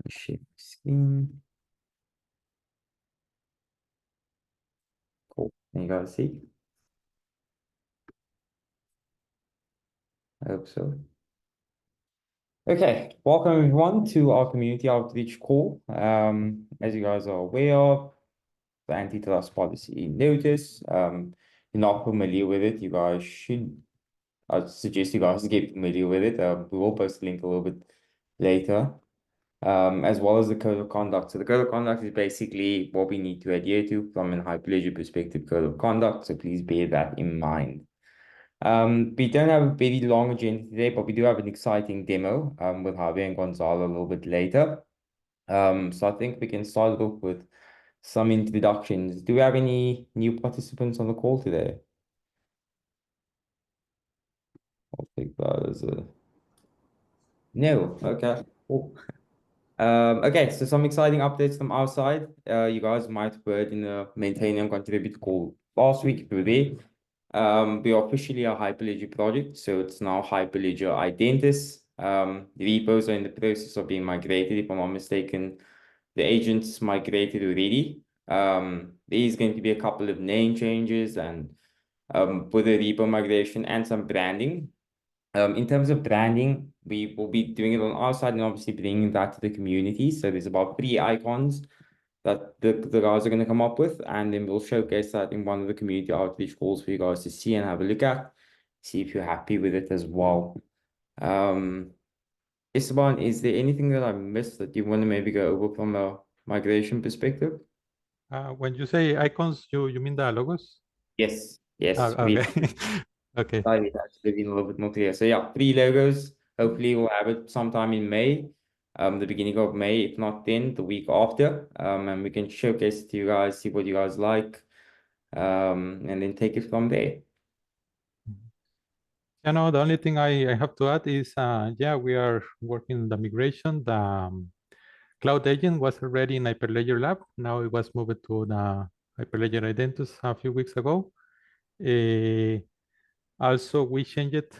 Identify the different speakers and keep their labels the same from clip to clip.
Speaker 1: Share screen. Cool. Can you guys see? I hope so. Okay, welcome everyone to our community outreach call. As you guys are aware of, the antitrust policy notice. If you're not familiar with it, you guys should. I suggest you guys get familiar with it. We will post a link a little bit later. As well as the code of conduct. So the code of conduct is basically what we need to adhere to from an Hyperledger perspective code of conduct. So please bear that in mind. We don't have a very long agenda today, but we do have an exciting demo with Javier and Gonzalo a little bit later. So I think we can start off with some introductions. Do we have any new participants on the call today? I'll take that as a no. Okay, cool. Okay, so some exciting updates from our side. You guys might have heard in the maintain and contribute call last week if you were there. We are officially a Hyperledger project, so it's now Hyperledger Identis. The repos are in the process of being migrated, if I'm not mistaken. The agents migrated already. There is going to be a couple of name changes and with the repo migration and some branding. In terms of branding, we will be doing it on our side and obviously bringing that to the community. So there's about 3 icons that the guys are going to come up with, and then we'll showcase that in one of the community outreach calls for you guys to see and have a look at, see if you're happy with it as well. Esteban, is there anything that I missed that you want to maybe go over from a migration perspective?
Speaker 2: When you say icons, you mean the logos?
Speaker 1: Yes, yes.
Speaker 2: Okay. Okay.
Speaker 1: Sorry, that's being a little bit more clear. So yeah, 3 logos. Hopefully we'll have it sometime in May, the beginning of May, if not then, the week after. And we can showcase it to you guys, see what you guys like, and then take it from there.
Speaker 2: You know, the only thing I have to add is, yeah, we are working on the migration. The Cloud Agent was already in Hyperledger Lab. Now it was moved to the Hyperledger Identus a few weeks ago. Also, we changed it.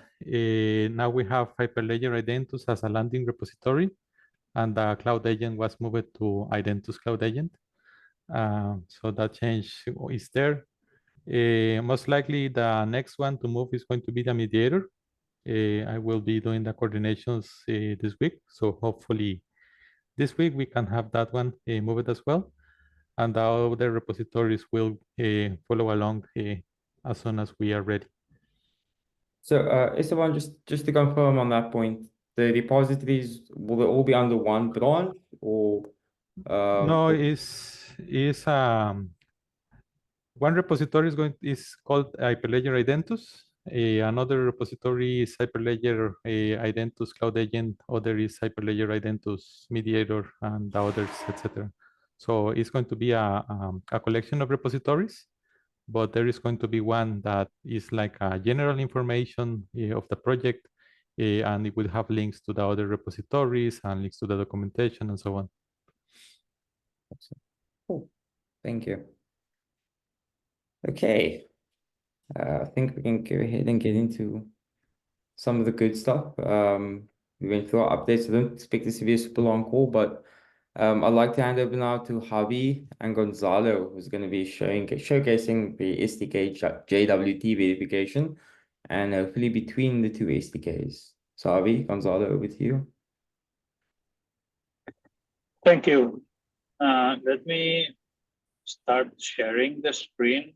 Speaker 2: Now we have Hyperledger Identus as a landing repository, and the Cloud Agent was moved to Identus Cloud Agent. So that change is there. Most likely the next one to move is going to be the mediator. I will be doing the coordinations this week. So hopefully this week we can have that one moved as well. And the other repositories will follow along as soon as we are ready.
Speaker 1: So Esteban, just to confirm on that point, the repositories, will they all be under one branch or
Speaker 2: No, is one repository is called Hyperledger Identus. Another repository is Hyperledger Identus Cloud Agent. Other is Hyperledger Identus Mediator, and the others, etc. So it's going to be a collection of repositories, but there is going to be one that is like a general information of the project, and it will have links to the other repositories and links to the documentation and so on.
Speaker 1: Cool. Thank you. Okay. I think we can go ahead and get into some of the good stuff. We went through our updates. I don't expect this to be a super long call, but I'd like to hand over now to Javi and Gonzalo, who's going to be showcasing the SDK JWT verification, and hopefully between the 2 SDKs. So Javi, Gonzalo, over to you.
Speaker 3: Thank you. Let me start sharing the screen.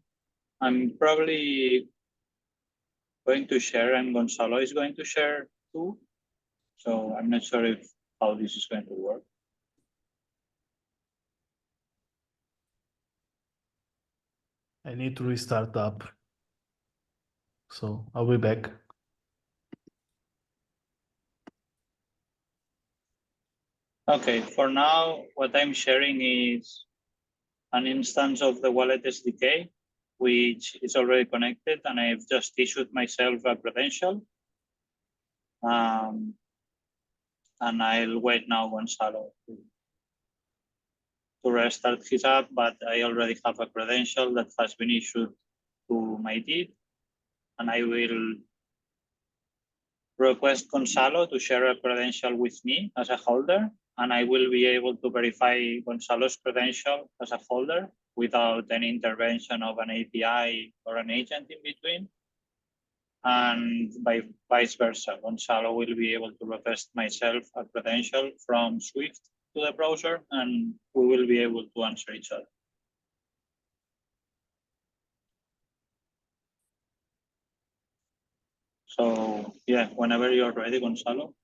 Speaker 3: I'm probably going to share, and Gonzalo is going to share too. So I'm not sure how this is going to work.
Speaker 4: I need to restart the app. So I'll be back.
Speaker 3: Okay, for now, what I'm sharing is an instance of the Wallet SDK, which is already connected, and I've just issued myself a credential. And I'll wait now Gonzalo to restart his app, but I already have a credential that has been issued to my DID, and I will request Gonzalo to share a credential with me as a holder, and I will be able to verify Gonzalo's credential as a holder without any intervention of an API or an agent in between. And by vice versa, Gonzalo will be able to request myself a credential from Swift to the browser, and we will be able to answer each other. So yeah, whenever you're ready, Gonzalo.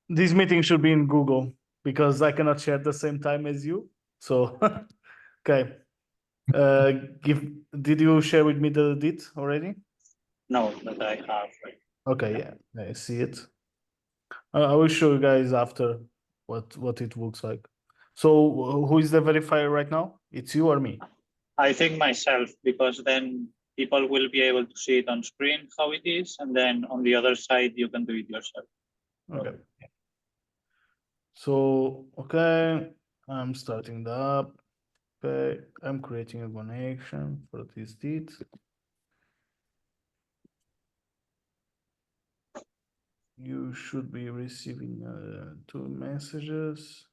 Speaker 4: This meeting should be in Google because I cannot share at the same time as you. So, okay. Did you share with me the DIT already?
Speaker 3: No, but I have. Right?
Speaker 4: Okay, yeah, I see it. I will show you guys after what it looks like. So who is the verifier right now? It's you or me?
Speaker 3: I think myself, because then people will be able to see it on screen how it is, and then on the other side you can do it yourself.
Speaker 4: Okay. So, okay, I'm starting the app. Okay, I'm creating a connection for this DIT. You should be receiving 2 messages.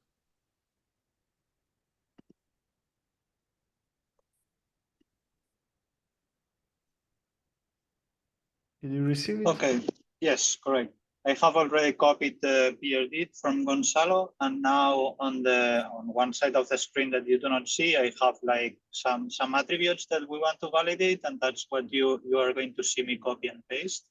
Speaker 4: Did you receive it?
Speaker 3: Okay, yes, correct. I have already copied the PRD from Gonzalo, and now on one side of the screen that you do not see, I have like some attributes that we want to validate, and that's what you are going to see me copy and paste.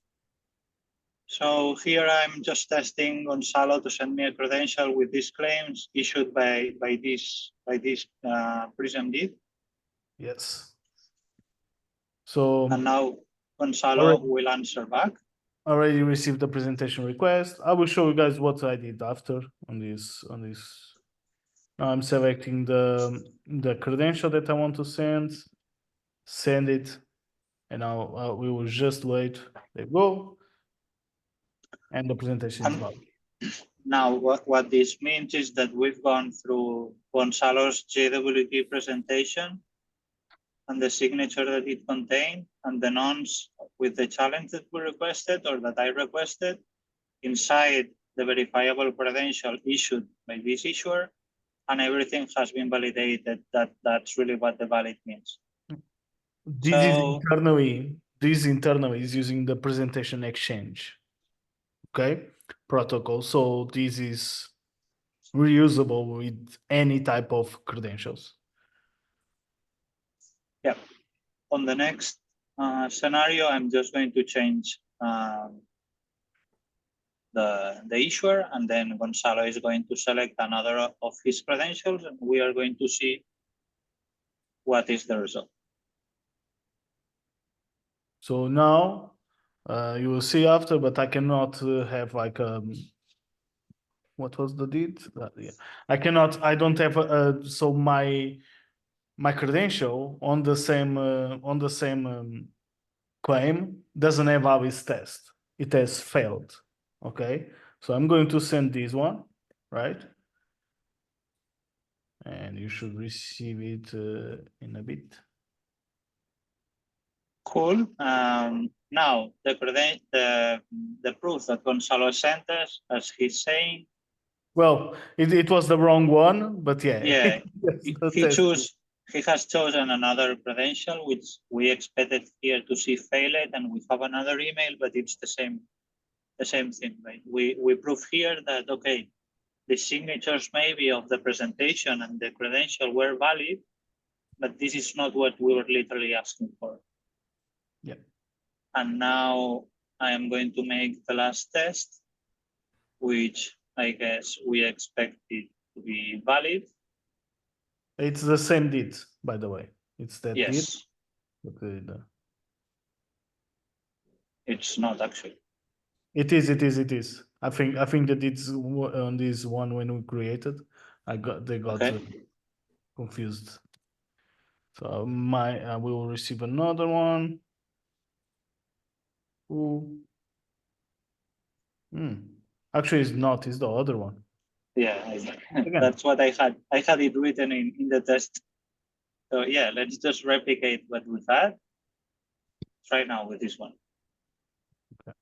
Speaker 3: So here I'm just testing Gonzalo to send me a credential with these claims issued by this Prism DIT.
Speaker 4: Yes. So
Speaker 3: And now Gonzalo
Speaker 4: Alright.
Speaker 3: will answer back.
Speaker 4: already received the presentation request. I will show you guys what I did after on this. Now I'm selecting the credential that I want to send it, and now we will just wait. There you go. And the presentation is valid.
Speaker 3: Now, what this means is that we've gone through Gonzalo's JWT presentation and the signature that it contained and the nonce with the challenge that we requested or that I requested inside the verifiable credential issued by this issuer, and everything has been validated. That's really what the valid means.
Speaker 4: This internally is using the presentation exchange, okay, protocol. So this is reusable with any type of credentials.
Speaker 3: Yeah. On the next scenario, I'm just going to change the issuer, and then Gonzalo is going to select another of his credentials, and we are going to see what is the result.
Speaker 4: So now you will see after, but I cannot have like what was the DIT? Yeah. I don't have so my credential on the same claim doesn't have Alice test. It has failed. Okay, so I'm going to send this one, right? And you should receive it in a bit.
Speaker 3: Cool. Now the proof that Gonzalo sent us, as he's saying.
Speaker 4: Well, it was the wrong one, but yeah.
Speaker 3: Yeah,
Speaker 4: Yes,
Speaker 3: he has chosen another credential, which we expected here to see failed, and we have another email, but it's the same thing, right? We prove here that, okay, the signatures maybe of the presentation and the credential were valid, but this is not what we were literally asking for.
Speaker 4: Yeah.
Speaker 3: And now I am going to make the last test, which I guess we expect it to be valid.
Speaker 4: It's the same DIT, by the way. It's that DIT.
Speaker 3: Yes,
Speaker 4: But,
Speaker 3: it's not actually.
Speaker 4: it is. I think that it's on this one when we created. They got
Speaker 3: Okay.
Speaker 4: confused. So we will receive another one. Ooh. Actually, it's not. It's the other one.
Speaker 3: Yeah, that's what I had. I had it written in the test. So yeah, let's just replicate what we've had. Try now with this one.
Speaker 4: Okay.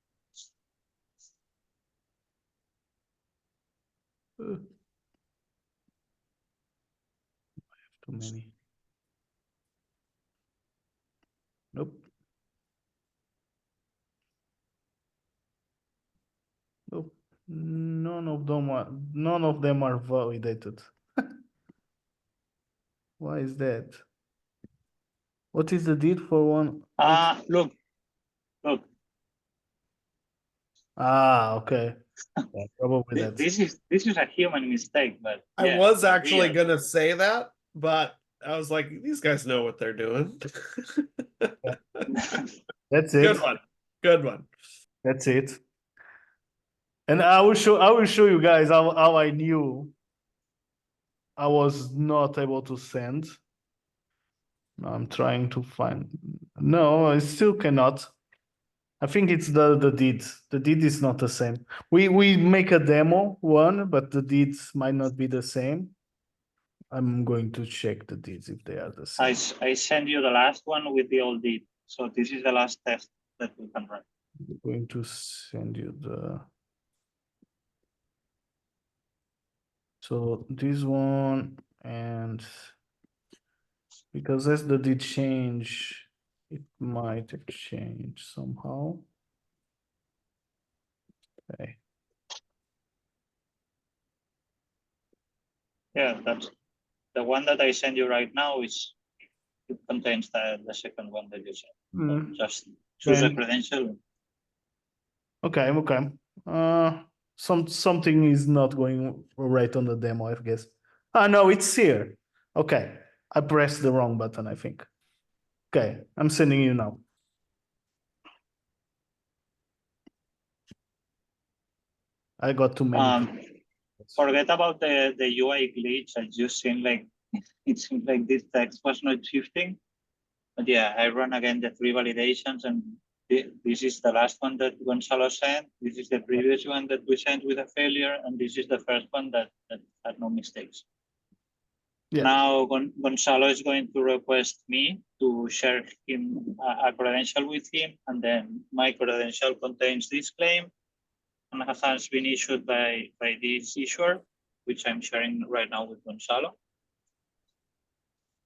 Speaker 4: Too many. Nope. Nope. None of them are validated. Why is that? What is the deed for one?
Speaker 3: Look,
Speaker 4: Okay. Yeah, probably that.
Speaker 3: this is a human mistake, but
Speaker 5: I
Speaker 3: yeah,
Speaker 5: was actually
Speaker 3: real.
Speaker 5: gonna say that, but I was like, these guys know what they're doing.
Speaker 4: That's
Speaker 5: Good
Speaker 4: it.
Speaker 5: one. Good one.
Speaker 4: That's it. And I will show you guys how I knew I was not able to send. I'm trying to find. No, I still cannot. I think it's the deed. The deed is not the same. We make a demo one, but the deeds might not be the same. I'm going to check the deeds if they are the same.
Speaker 3: I send you the last one with the old deed. So this is the last test that we can run.
Speaker 4: I'm going to send you the. So this one, and because as the deed change, it might exchange somehow. Okay.
Speaker 3: Yeah, that's the one that I send you right now is it contains the second one that you sent. So
Speaker 4: Mm.
Speaker 3: just choose a
Speaker 4: Then-
Speaker 3: credential.
Speaker 4: Okay. Something is not going right on the demo, I guess. No, it's here. Okay, I pressed the wrong button, I think. Okay, I'm sending you now. I got too many.
Speaker 3: Forget about the UI glitch. I just seen like it seemed like this text was not shifting. But yeah, I run again the 3 validations, and this is the last one that Gonzalo sent. This is the previous one that we sent with a failure, and this is the first one that had no mistakes.
Speaker 4: Yeah.
Speaker 3: Now Gonzalo is going to request me to share him a credential with him, and then my credential contains this claim and has been issued by this issuer, which I'm sharing right now with Gonzalo.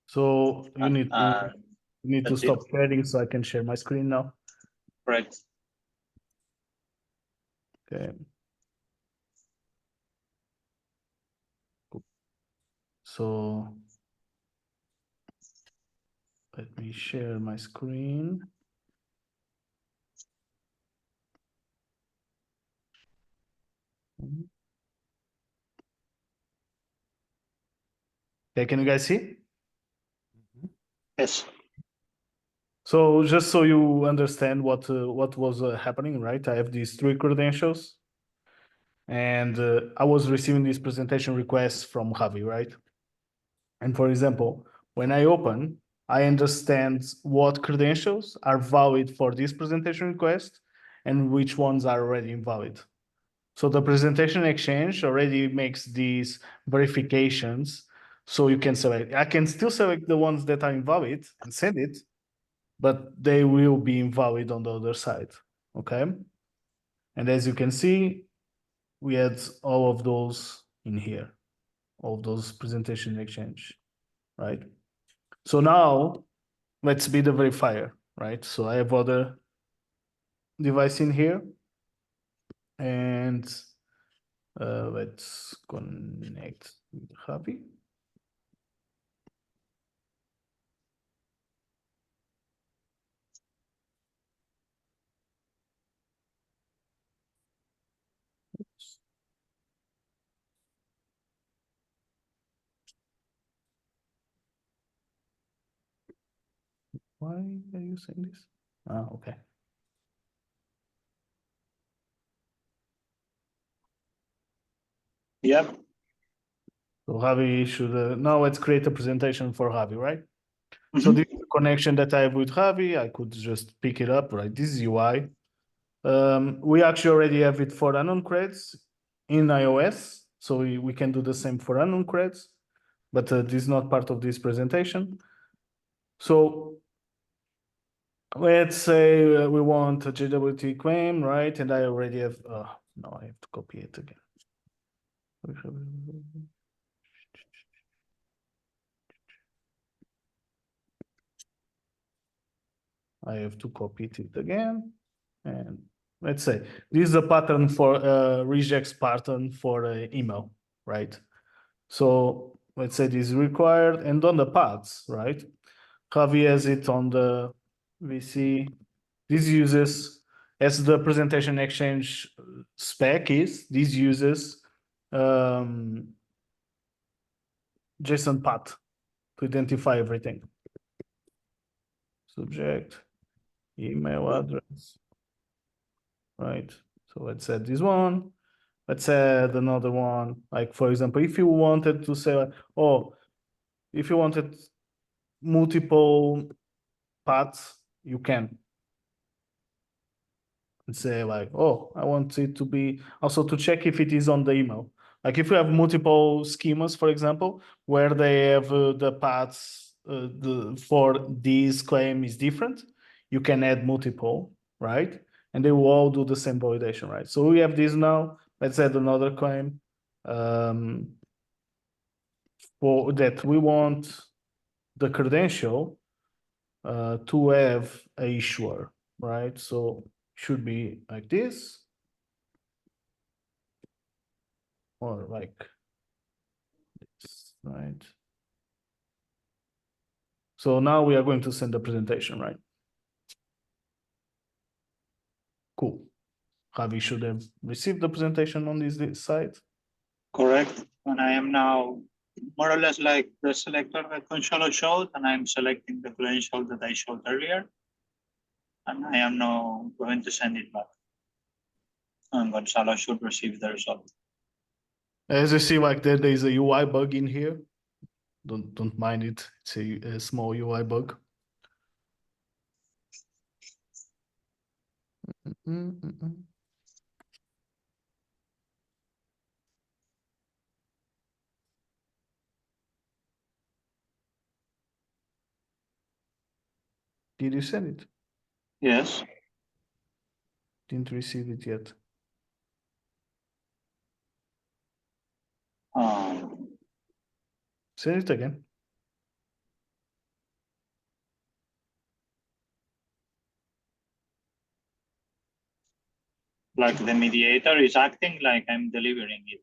Speaker 4: So you need to
Speaker 3: that's
Speaker 4: stop
Speaker 3: it.
Speaker 4: sharing so I can share my screen now.
Speaker 3: Correct.
Speaker 4: Okay. So let me share my screen. Okay, can you guys see?
Speaker 3: Yes.
Speaker 4: So just so you understand what was happening, right? I have these 3 credentials, and I was receiving these presentation requests from Javi, right? And for example, when I open, I understand what credentials are valid for this presentation request and which ones are already invalid. So the presentation exchange already makes these verifications, so you can select. I can still select the ones that are invalid and send it, but they will be invalid on the other side, okay? And as you can see, we had all of those in here, all of those presentation exchange, right? So now let's be the verifier, right? So I have other device in here, and let's connect with Javi. Why are you saying this? Okay.
Speaker 3: Yep.
Speaker 4: So Javi should, now let's create a presentation for Javi, right? So this is the connection that I have with Javi. I could just pick it up, right? This is UI. We actually already have it for unknown creds in iOS. So we can do the same for unknown creds, but this is not part of this presentation. So let's say we want a JWT claim, right? And I already have, no, I have to copy it again. I have to copy it again. And let's say this is a pattern for regex pattern for email, right? So let's say this is required, and on the paths, right? Javi has it on the VC. This uses, as the presentation exchange spec is, this uses JSON path to identify everything. Subject, email address, right? So let's add this one. Let's add another one. Like, for example, if you wanted to say, like, oh, if you wanted multiple paths, you can. And say like, oh, I want it to be also to check if it is on the email. Like if you have multiple schemas, for example, where they have the paths for this claim is different, you can add multiple, right? And they will all do the same validation, right? So we have this now. Let's add another claim for that we want the credential to have a issuer, right? So should be like this or like this, right? So now we are going to send the presentation, right? Cool. Javi should have received the presentation on this side.
Speaker 3: Correct. And I am now more or less like the selector that Gonzalo showed, and I'm selecting the credential that I showed earlier. And I am now going to send it back. And Gonzalo should receive the result.
Speaker 4: As you see, like there is a UI bug in here. Don't mind it. It's a small UI bug. Did you send it?
Speaker 3: Yes.
Speaker 4: Didn't receive it yet. Send it again.
Speaker 3: Like the mediator is acting like I'm delivering it.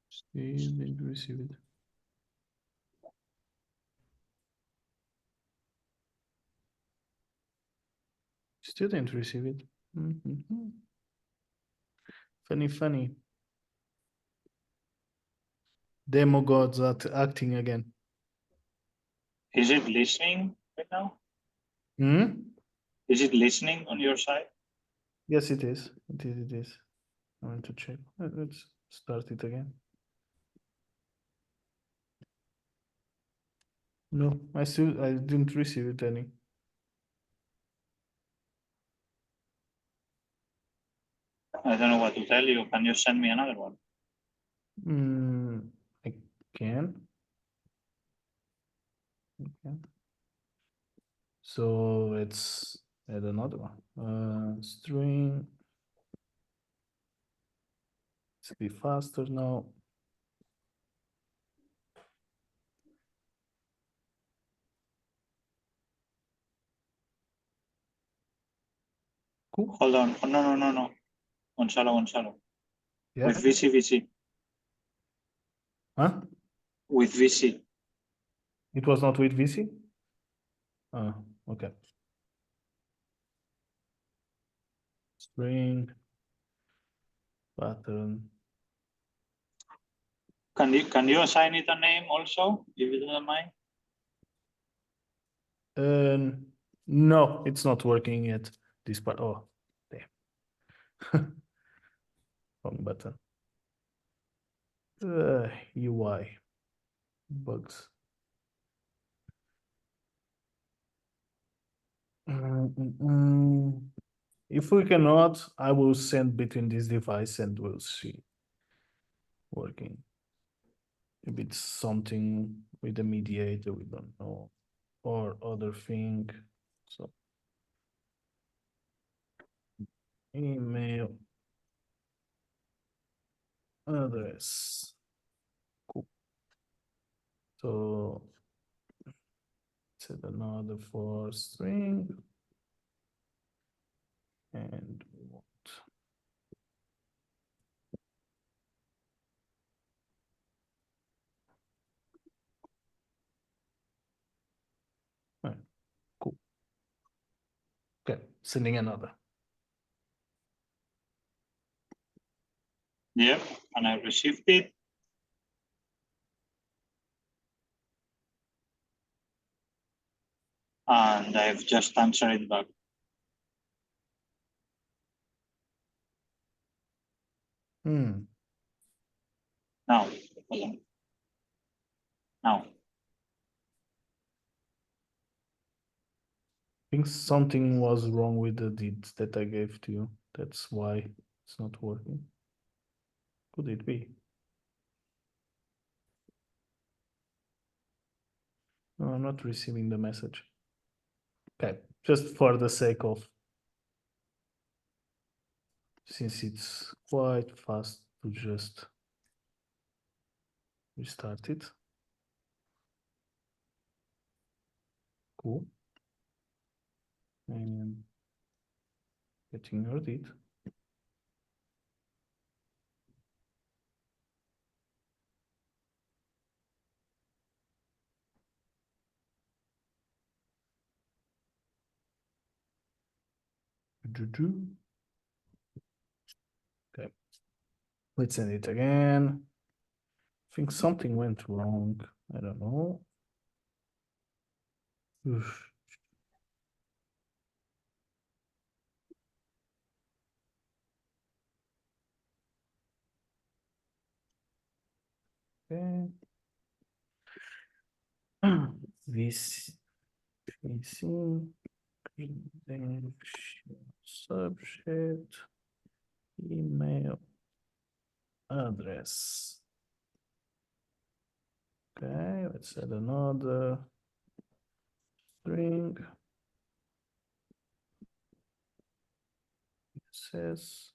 Speaker 4: Still didn't receive it. Still didn't receive it. Funny. Demo gods acting again.
Speaker 3: Is it listening right now? Is it listening on your side?
Speaker 4: Yes, it is. It is. I want to check. Let's start it again. No, I didn't receive it any.
Speaker 3: I don't know what to tell you. Can you send me another one?
Speaker 4: I can. Okay. So let's add another one. String. Let's be faster now. Cool.
Speaker 3: Hold on. Oh, no. Gonzalo.
Speaker 4: Yeah.
Speaker 3: With VC.
Speaker 4: Huh?
Speaker 3: With VC.
Speaker 4: It was not with VC? Okay. String pattern.
Speaker 3: Can you assign it a name also, if you don't mind?
Speaker 4: No, it's not working yet. This part. Oh, damn. Wrong button. UI bugs. If we cannot, I will send between this device and we'll see working. If it's something with the mediator, we don't know, or other thing. So email address. Cool. So Set another for string. And what? Right, cool. Okay, sending another.
Speaker 3: Yep, and I received it. And I've just answered it back.
Speaker 4: Hmm.
Speaker 3: Now, hold on. Now,
Speaker 4: I think something was wrong with the deeds that I gave to you. That's why it's not working. Could it be? No, I'm not receiving the message. Okay, just for the sake of, since it's quite fast to just restart it. Cool. And getting your deed. Okay. Let's send it again. I think something went wrong. I don't know. Oof. Okay. This subject email address. Okay, let's add another string. It says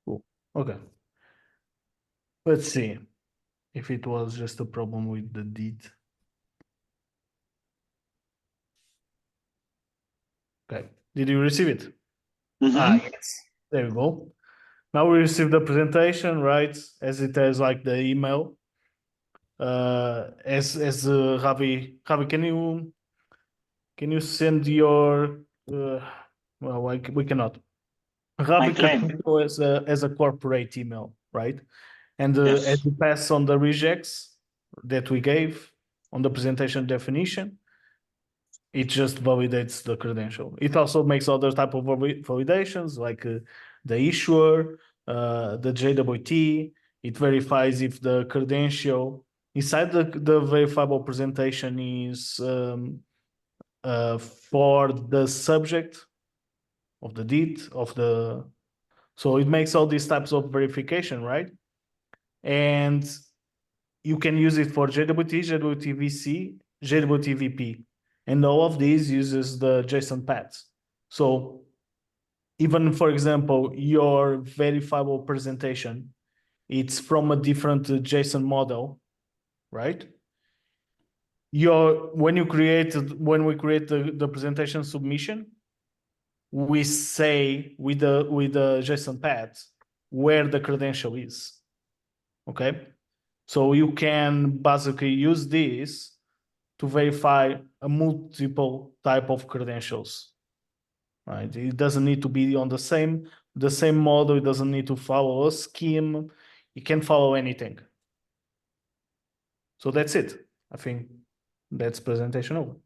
Speaker 4: cool. Okay. Let's see if it was just a problem with the deed. Okay. Did you receive it? Ah, yes. There we go. Now we receive the presentation, right? As it has like the email. Ravi, can you send your well, we cannot. Ravi
Speaker 3: claim.
Speaker 4: can go as a corporate email, right? And
Speaker 3: Yes.
Speaker 4: as you pass on the regex that we gave on the presentation definition, it just validates the credential. It also makes other type of validations like the issuer, the JWT. It verifies if the credential inside the verifiable presentation is for the subject of the deed of the. So it makes all these types of verification, right? And you can use it for JWT, JWT-VC, JWT-VP. And all of these uses the JSON paths. So even, for example, your verifiable presentation, it's from a different JSON model, right? When we create the presentation submission, we say with the JSON paths where the credential is. Okay, so you can basically use this to verify a multiple type of credentials. Right? It doesn't need to be on the same model. It doesn't need to follow a scheme. It can follow anything. So that's it. I think that's presentation over.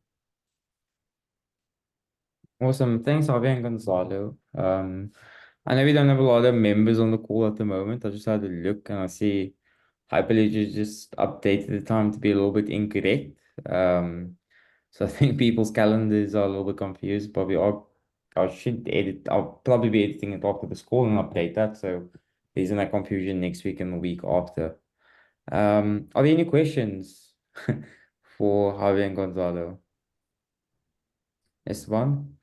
Speaker 1: Awesome. Thanks, Javi and Gonzalo. I know we don't have a lot of members on the call at the moment. I just had a look and I see Hyperledger just updated the time to be a little bit incorrect. So I think people's calendars are a little bit confused. I'll probably be editing it after this call and update that. So there isn't that confusion next week and the week after. Are there any questions for Javi and Gonzalo? Esteban?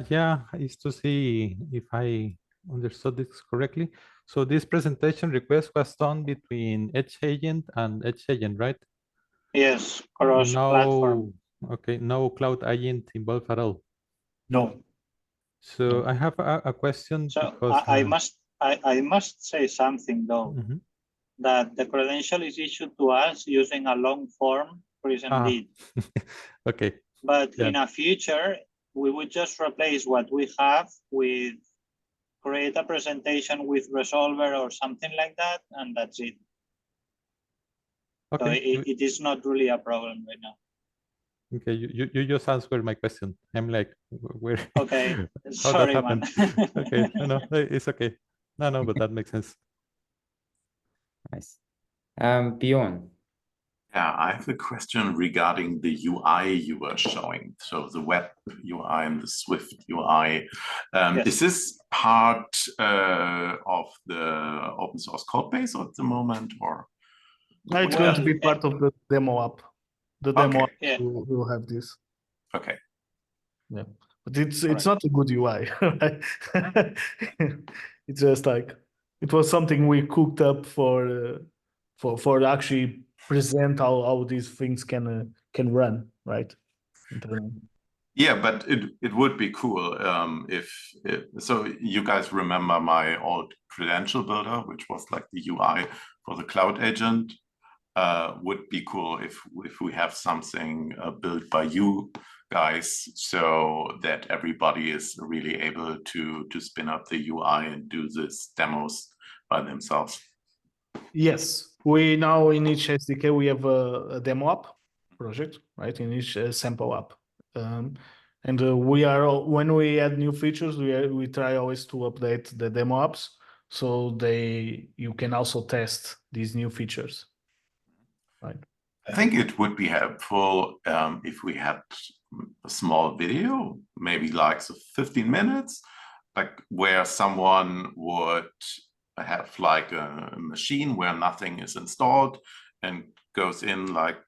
Speaker 2: Yeah, is to see if I understood this correctly. So this presentation request was done between Edge Agent and Edge Agent, right?
Speaker 3: Yes, cross platform.
Speaker 2: Okay, no Cloud Agent involved at all.
Speaker 5: No.
Speaker 2: So
Speaker 5: No.
Speaker 2: I have a question
Speaker 3: So
Speaker 2: because
Speaker 3: I must say something though,
Speaker 2: mhm.
Speaker 3: that the credential is issued to us using a long form Prism
Speaker 2: Ah,
Speaker 3: did.
Speaker 2: okay,
Speaker 3: But
Speaker 2: yeah.
Speaker 3: in a future, we would just replace what we have with create a presentation with Resolver or something like that, and that's it. So
Speaker 2: Okay,
Speaker 3: it is not really a problem right now.
Speaker 2: okay. You just answered my question. I'm like, where?
Speaker 3: Okay,
Speaker 2: How that
Speaker 3: sorry, man.
Speaker 2: happened? Okay, no, it's okay. No, but that makes sense.
Speaker 1: Nice. Bjorn.
Speaker 6: Yeah, I have a question regarding the UI you were showing. So the web UI and the Swift UI.
Speaker 3: Yes.
Speaker 6: Is this part of the open source code base at the moment, or?
Speaker 4: No, it's going to
Speaker 3: Well,
Speaker 4: be part of the demo app. The demo app
Speaker 3: Yeah.
Speaker 4: will have this.
Speaker 6: Okay.
Speaker 4: Yeah, but it's
Speaker 3: Correct.
Speaker 4: not a good UI. Right? It's just like it was something we cooked up for actually present how these things can run, right?
Speaker 6: Yeah, but it would be cool if so you guys remember my old credential builder, which was like the UI for the Cloud Agent. Would be cool if we have something built by you guys, so that everybody is really able to spin up the UI and do these demos by themselves.
Speaker 4: Yes, we now in each SDK we have a demo app project, right? In each sample app, and we are when we add new features, we try always to update the demo apps so you can also test these new features, right?
Speaker 6: I think it would be helpful if we had a small video, maybe like 15 minutes, like where someone would have like a machine where nothing is installed and goes in, like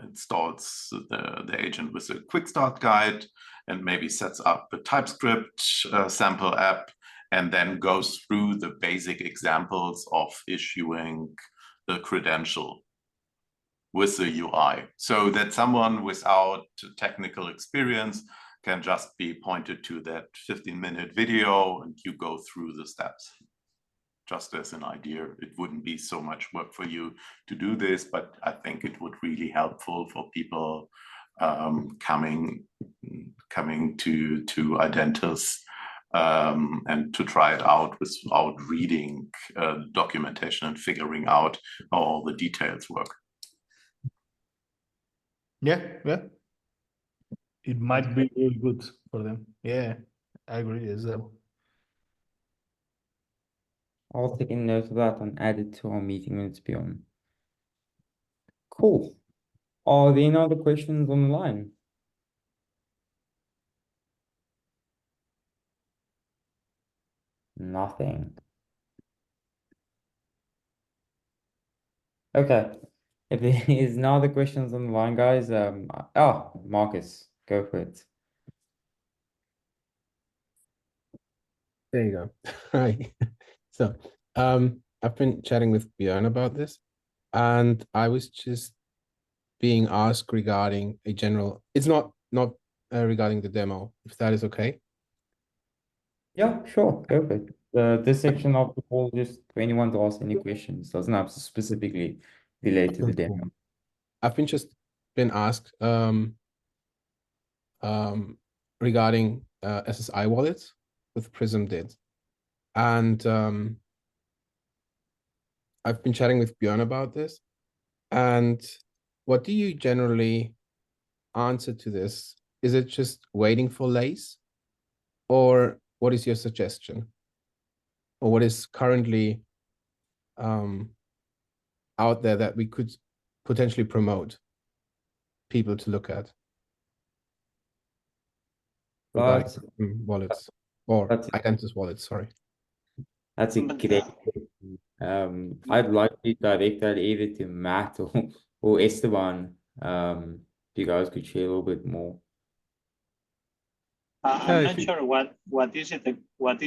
Speaker 6: installs the agent with a quick start guide and maybe sets up a TypeScript sample app and then goes through the basic examples of issuing the credential with the UI, so that someone without technical experience can just be pointed to that 15-minute video and you go through the steps. Just as an idea, it wouldn't be so much work for you to do this, but I think it would really helpful for people coming to Identus and to try it out without reading documentation and figuring out how all the details work.
Speaker 4: Yeah, it might be really good for them. Yeah, I agree as well.
Speaker 1: I'll take a note of that and add it to our meeting minutes, Bjorn. Cool. Are there any other questions on the line? Nothing. Okay. If there is no other questions on the line, guys, Marcus, go for it.
Speaker 7: There you go. Right. So I've been chatting with Björn about this, and I was just being asked regarding a general, it's not regarding the demo, if that is okay.
Speaker 1: Yeah, sure, go for it. This section of the call just for anyone to ask any questions, doesn't have to specifically relate to the
Speaker 7: Cool.
Speaker 1: demo.
Speaker 7: I've been asked regarding SSI wallets with Prism did, and I've been chatting with Björn about this. And what do you generally answer to this? Is it just waiting for Lace, or what is your suggestion, or what is currently out there that we could potentially promote people to look at regarding wallets or Identus wallets? Sorry,
Speaker 1: that's a great question. I'd like to direct that either to Matt or Esteban. If you guys could share a little bit more.
Speaker 2: Yeah,
Speaker 3: I'm
Speaker 2: if
Speaker 3: not
Speaker 2: you-
Speaker 3: sure what is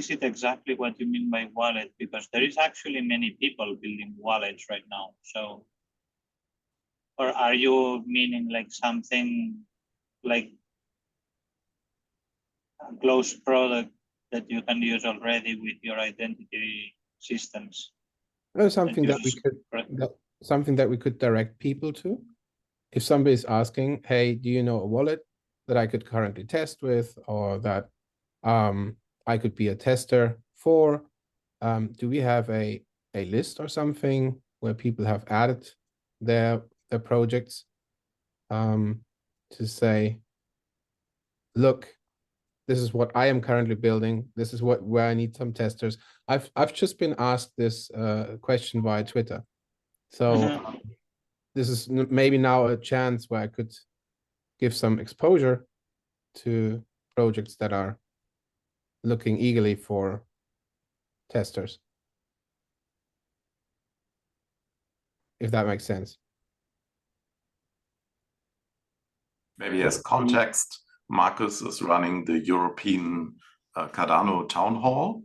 Speaker 3: it exactly what you mean by wallet, because there is actually many people building wallets right now. So, or are you meaning like something like a closed product that you can use already with your identity systems?
Speaker 7: No, something that we
Speaker 3: uses-
Speaker 7: could
Speaker 3: right.
Speaker 7: something that we could direct people to. If somebody's asking, hey, do you know a wallet that I could currently test with, or that I could be a tester for? Do we have a list or something where people have added their projects to say, look, this is what I am currently building. This is where I need some testers. I've just been asked this question via Twitter. So
Speaker 3: Mhm.
Speaker 7: this is maybe now a chance where I could give some exposure to projects that are looking eagerly for testers. If that makes sense.
Speaker 6: Maybe as context, Marcus is running the European Cardano Town Hall.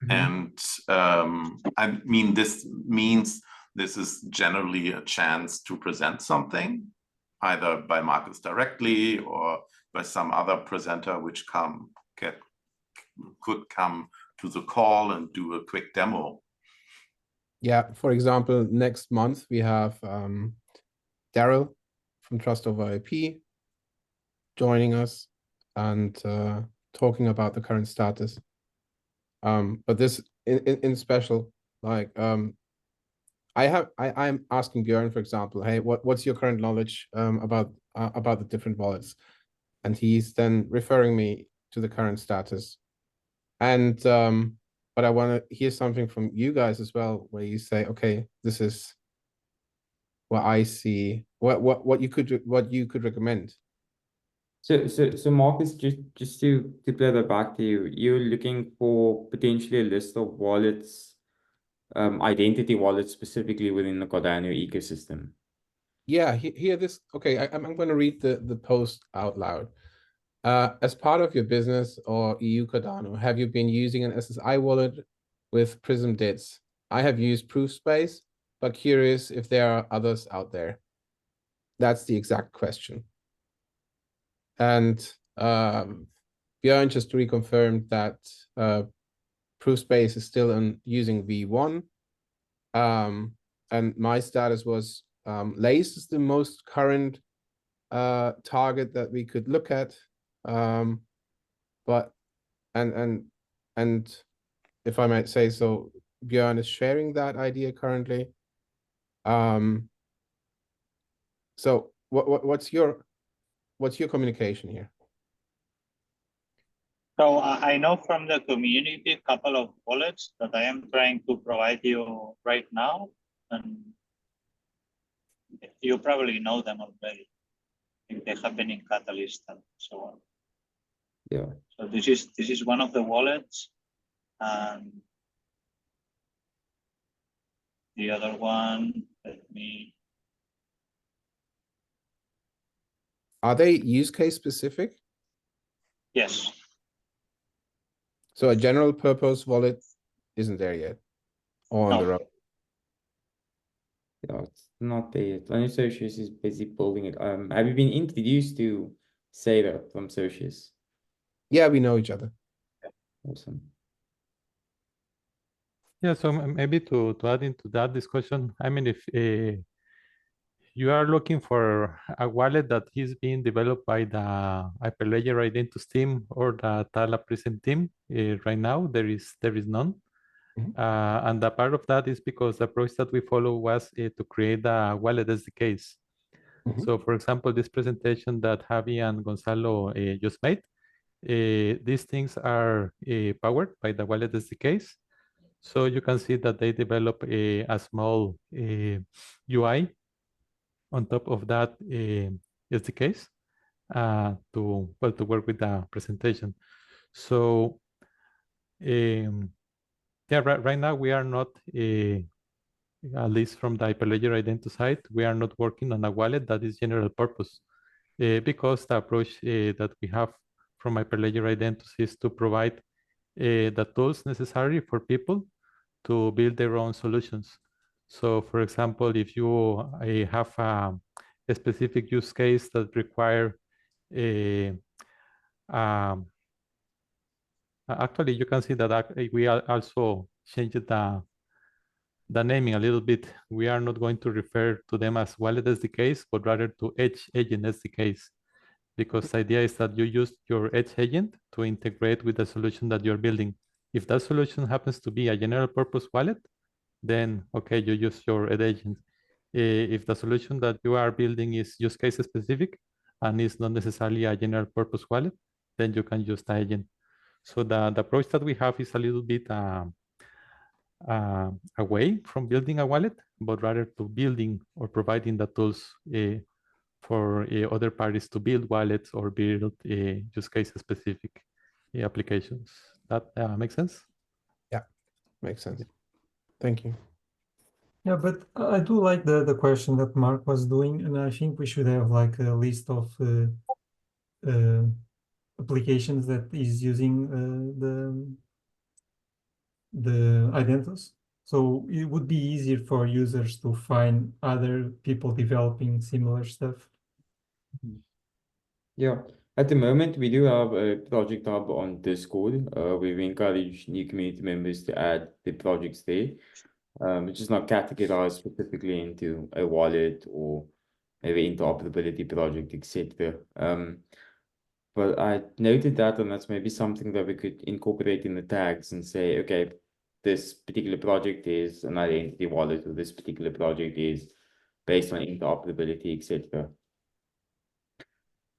Speaker 6: And I mean, this means this is generally a chance to present something, either by Marcus directly or by some other presenter which could come to the call and do a quick demo.
Speaker 7: Yeah, for example, next month we have Daryl from Trust Over IP joining us and talking about the current status. But this in special, like I'm asking Björn, for example, hey, what's your current knowledge about the different wallets? And he's then referring me to the current status. And but I want to hear something from you guys as well, where you say, okay, this is what I see, what you could recommend.
Speaker 1: So Marcus, just to play that back to you, you're looking for potentially a list of wallets, identity wallets specifically within the Cardano ecosystem.
Speaker 7: Yeah, here this. Okay, I'm going to read the post out loud. As part of your business or EU Cardano, have you been using an SSI wallet with Prism DITs? I have used Proofspace, but curious if there are others out there. That's the exact question. And Björn just reconfirmed that Proofspace is still using V1. And my status was Lace is the most current target that we could look at. But and if I might say so, Björn is sharing that idea currently. So what's your communication here?
Speaker 3: So I know from the community a couple of wallets that I am trying to provide you right now, and you probably know them already. They have been in Catalyst and so on.
Speaker 1: Yeah.
Speaker 3: So this is one of the wallets, and the other one,
Speaker 7: Are they use case specific?
Speaker 3: Yes.
Speaker 7: So a general purpose wallet isn't there yet, or on the road.
Speaker 1: Yeah, it's not there yet. Only Socius is busy building it. Have you been introduced to Seda from Socius?
Speaker 7: Yeah, we know each other.
Speaker 1: Awesome.
Speaker 2: Yeah, so maybe to add into that discussion, I mean, if you are looking for a wallet that is being developed by the Hyperledger Identus team or the Tala Prism team, right now there is none. And a part of that is because the approach that we follow was to create a wallet SDKs. So for example, this presentation that Javi and Gonzalo just made, these things are powered by the wallet SDKs. So you can see that they develop a small UI on top of that SDKs to work with the presentation. So yeah, right now we are not, at least from the Hyperledger Identus side, we are not working on a wallet that is general purpose because the approach that we have from Hyperledger Identus is to provide the tools necessary for people to build their own solutions. So for example, if you have a specific use case that require actually, you can see that we also changed the naming a little bit. We are not going to refer to them as wallet SDKs, but rather to Edge Agent SDKs, because the idea is that you use your Edge Agent to integrate with the solution that you're building. If that solution happens to be a general purpose wallet, then okay, you use your Edge Agent. If the solution that you are building is use case specific and is not necessarily a general purpose wallet, then you can use the agent. So the approach that we have is a little bit away from building a wallet, but rather to building or providing the tools for other parties to build wallets or build use case specific applications. That makes sense?
Speaker 7: Yeah, makes sense. Thank you.
Speaker 8: Yeah, but I do like the question that Mark was doing, and I think we should have like a list of applications that is using the Identus. So it would be easier for users to find other people developing similar stuff.
Speaker 1: Yeah, at the moment we do have a project hub on Discord. We encourage new community members to add the projects there. Which is not categorized specifically into a wallet or maybe interoperability project, etc. But I noted that, and that's maybe something that we could incorporate in the tags and say, okay, this particular project is an identity wallet, or this particular project is based on interoperability, etc.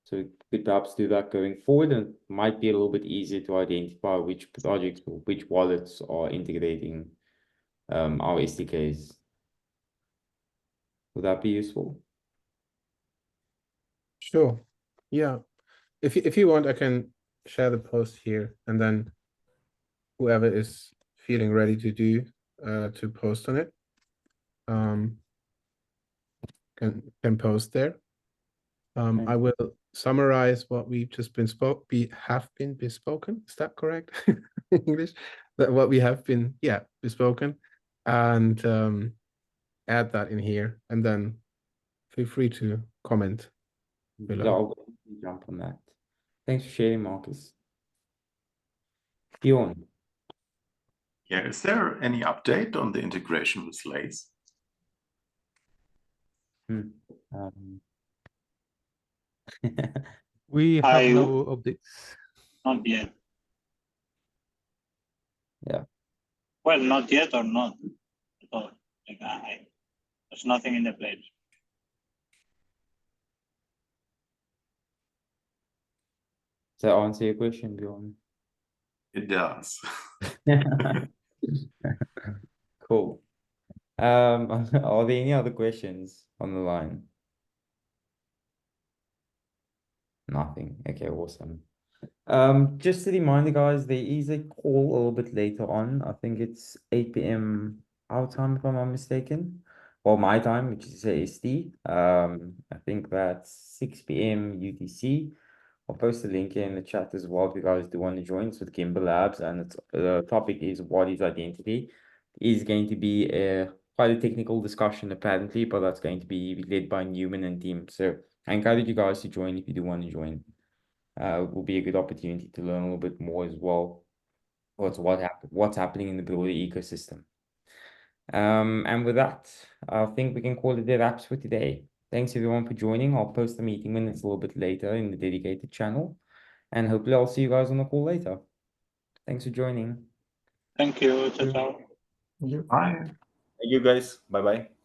Speaker 1: So we could perhaps do that going forward, and it might be a little bit easier to identify which projects or which wallets are integrating our SDKs. Would that be useful?
Speaker 7: Sure. Yeah. If you want, I can share the post here, and then whoever is feeling ready to do to post on it can post there. I will summarize what we've just been bespoken. Is that correct in English? That what we have been bespoken, and add that in here, and then feel free to comment below.
Speaker 1: Yeah, I'll jump on that. Thanks for sharing, Marcus. Bjorn.
Speaker 6: Yeah, is there any update on the integration with Lace?
Speaker 2: We have no updates.
Speaker 3: Not yet.
Speaker 1: Yeah.
Speaker 3: Well, not yet or not at all. Like, there's nothing in the plate.
Speaker 1: Does that answer your question, Bjorn?
Speaker 6: It does.
Speaker 1: Cool. Are there any other questions on the line? Nothing. Okay, awesome. Just a reminder, guys, there is a call a little bit later on. I think it's 8 p.m. our time, if I'm not mistaken. Or my time, which is AST. I think that's 6 p.m. UTC. I'll post a link here in the chat as well if you guys do want to join. It's with Kimber Labs, and it's, the topic is what is identity. It is going to be quite a technical discussion apparently, but that's going to be led by Newman and team. So I encourage you guys to join if you do want to join. It will be a good opportunity to learn a little bit more as well. What's happening in the broader ecosystem. And with that, I think we can call it the wraps for today. Thanks everyone for joining. I'll post the meeting minutes a little bit later in the dedicated channel. And hopefully I'll see you guys on the call later. Thanks for joining.
Speaker 3: Thank you. Ciao, ciao.
Speaker 8: Thank you.
Speaker 6: Bye.
Speaker 9: Thank you guys. Bye bye.